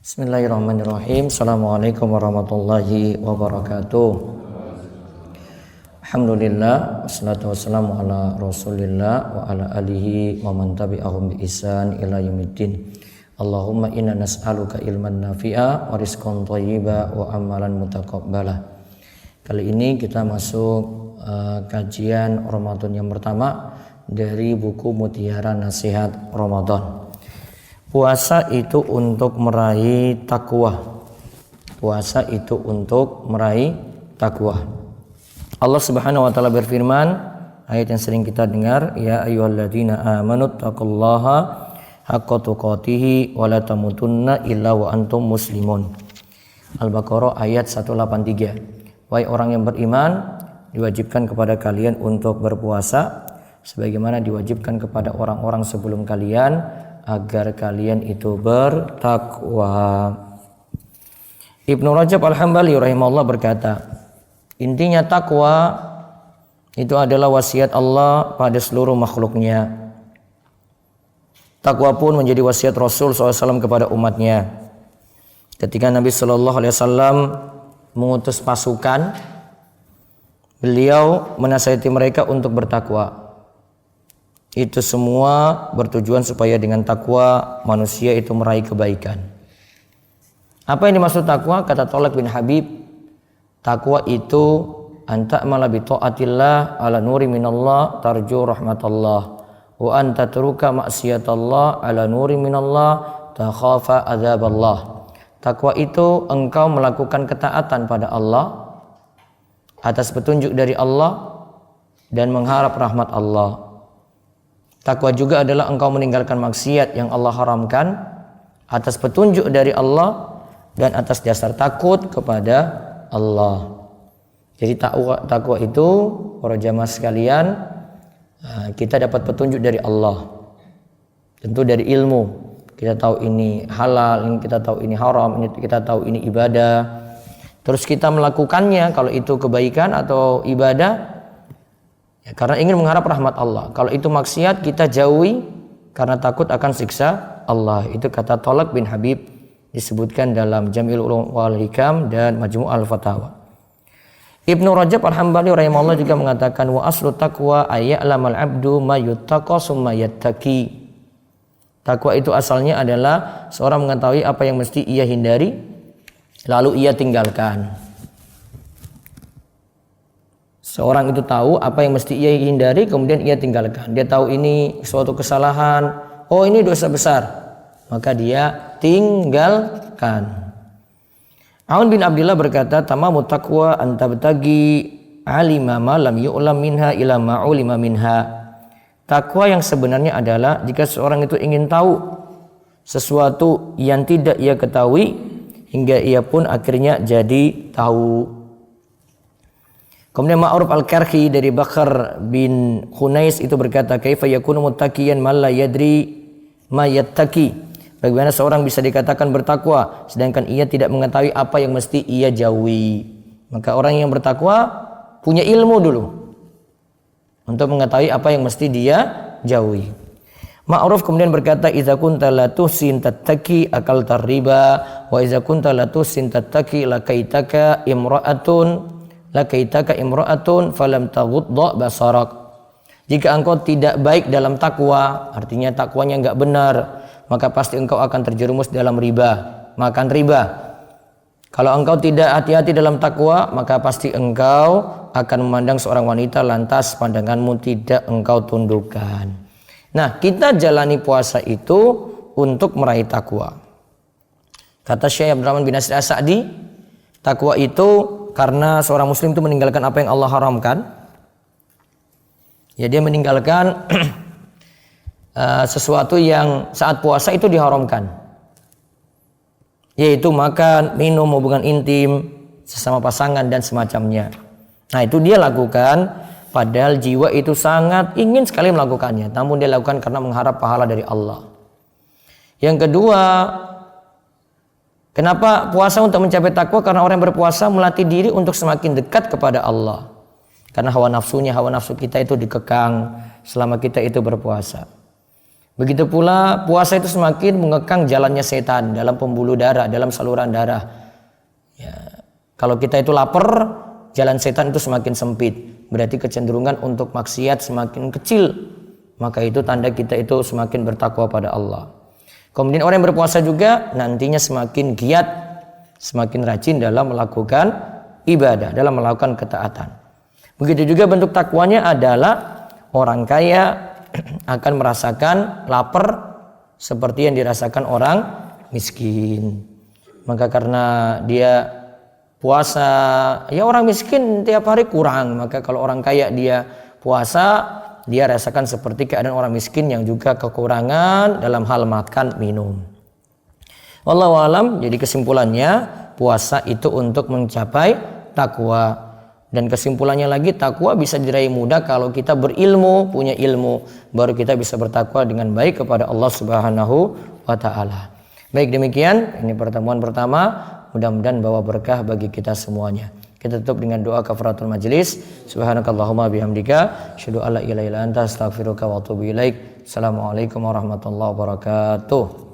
Bismillahirrahmanirrahim. Assalamualaikum warahmatullahi wabarakatuh. Alhamdulillah, wassalatu wassalamu ala rasulillah wa ala alihi wa man tabi'ahum bi ihsan ila yaumiddin. Allahumma inna nas'aluka ilman nafi'a wa rizqan thayyiba wa amalan mutaqabbala. Kali ini kita masuk kajian Ramadan yang pertama dari buku Mutiara Nasihat Ramadan. Puasa itu untuk meraih takwa. Puasa itu untuk meraih takwa. Allah Subhanahu wa taala berfirman, ayat yang sering kita dengar, ya ayyuhalladzina amanu taqullaha haqqa tuqatih wa la tamutunna illa wa antum muslimun. Al-Baqarah ayat 183. Wahai orang yang beriman, diwajibkan kepada kalian untuk berpuasa sebagaimana diwajibkan kepada orang-orang sebelum kalian, agar kalian itu bertakwa. Ibnu Rajab Al-Hambali rahimahullah berkata, intinya takwa itu adalah wasiat Allah pada seluruh makhluknya. Takwa pun menjadi wasiat Rasul SAW kepada umatnya. Ketika Nabi SAW mengutus pasukan, beliau menasihati mereka untuk bertakwa. Itu semua bertujuan supaya dengan takwa manusia itu meraih kebaikan. Apa yang dimaksud takwa? Kata Thalaq bin Habib, takwa itu anta amala bi taatillah ala nuri minallah tarju rahmatallah wa anta taruka maksiatallah ala nuri minallah takhafa adzaballah. Takwa itu engkau melakukan ketaatan pada Allah atas petunjuk dari Allah dan mengharap rahmat Allah. Takwa juga adalah engkau meninggalkan maksiat yang Allah haramkan atas petunjuk dari Allah dan atas dasar takut kepada Allah. Jadi takwa itu, para jamaah sekalian, kita dapat petunjuk dari Allah. Tentu dari ilmu. Kita tahu ini halal, ini kita tahu ini haram, ini kita tahu ini ibadah. Terus kita melakukannya, kalau itu kebaikan atau ibadah, ya, karena ingin mengharap rahmat Allah. Kalau itu maksiat, kita jauhi karena takut akan siksa Allah. Itu kata Thalaq bin Habib, disebutkan dalam Jam'il Ulum wal Hikam dan Majmu' al-Fatawa. Ibnu Rajab Al-Hambali rahimahullah juga mengatakan, wa aslu taqwa ayya'lamal abdu ma yuttaqa summa yattaqi. Takwa itu asalnya adalah seorang mengetahui apa yang mesti ia hindari, lalu ia tinggalkan. Seorang itu tahu apa yang mesti ia hindari, kemudian ia tinggalkan. Dia tahu ini suatu kesalahan, oh ini dosa besar, maka dia tinggalkan. Aun bin Abdillah berkata, tamamu taqwa antabtagi alima ma lam yu'lam minha ila ma ulima minha. Takwa yang sebenarnya adalah jika seorang itu ingin tahu sesuatu yang tidak ia ketahui hingga ia pun akhirnya jadi tahu. Kemudian Ma'ruf Al-Karhi dari Bakar bin Khunais itu berkata, kaifa yakunu muttaqiyan man la yadri ma yattaqi. Bagaimana seorang bisa dikatakan bertakwa sedangkan ia tidak mengetahui apa yang mesti ia jauhi. Maka orang yang bertakwa punya ilmu dulu untuk mengetahui apa yang mesti dia jauhi. Ma'ruf kemudian berkata, idza kunta la tuhsin tattaqi akaltar riba wa idza kunta la tuhsin tattaqi lakaitaka imra'atun falam taghudda basarak. Jika engkau tidak baik dalam takwa, artinya takwanya enggak benar, maka pasti engkau akan terjerumus dalam riba, makan riba. Kalau engkau tidak hati-hati dalam takwa, maka pasti engkau akan memandang seorang wanita lantas pandanganmu tidak engkau tundukkan. Nah, kita jalani puasa itu untuk meraih takwa. Kata Syekh Abdurrahman bin Nasir As-Sa'di, takwa itu karena seorang muslim itu meninggalkan apa yang Allah haramkan. Ya, dia meninggalkan sesuatu yang saat puasa itu diharamkan, yaitu makan, minum, hubungan intim sesama pasangan dan semacamnya. Nah, itu dia lakukan padahal jiwa itu sangat ingin sekali melakukannya, namun dia lakukan karena mengharap pahala dari Allah. Yang kedua, kenapa puasa untuk mencapai takwa? Karena orang yang berpuasa melatih diri untuk semakin dekat kepada Allah. Karena hawa nafsu kita itu dikekang selama kita itu berpuasa. Begitu pula puasa itu semakin mengekang jalannya setan dalam pembuluh darah, dalam saluran darah. Ya, kalau kita itu lapar, jalan setan itu semakin sempit. Berarti kecenderungan untuk maksiat semakin kecil. Maka itu tanda kita itu semakin bertakwa pada Allah. Kemudian orang yang berpuasa juga nantinya semakin giat, semakin rajin dalam melakukan ibadah, dalam melakukan ketaatan. Begitu juga bentuk takwanya adalah orang kaya akan merasakan lapar seperti yang dirasakan orang miskin. Maka karena dia puasa, ya orang miskin tiap hari kurang, maka kalau orang kaya dia puasa, dia rasakan seperti keadaan orang miskin yang juga kekurangan dalam hal makan minum. Wallahu alam, jadi kesimpulannya puasa itu untuk mencapai takwa. Dan kesimpulannya lagi, takwa bisa diraih mudah kalau kita berilmu, punya ilmu, baru kita bisa bertakwa dengan baik kepada Allah Subhanahu wa taala. Baik, demikian ini pertemuan pertama, mudah-mudahan bawa berkah bagi kita semuanya. Kita tutup dengan doa kafaratul majelis. Subhanakallahumma bihamdika asyhadu an la ilaha illa anta astaghfiruka wa atubu ilaik. Assalamualaikum warahmatullahi wabarakatuh.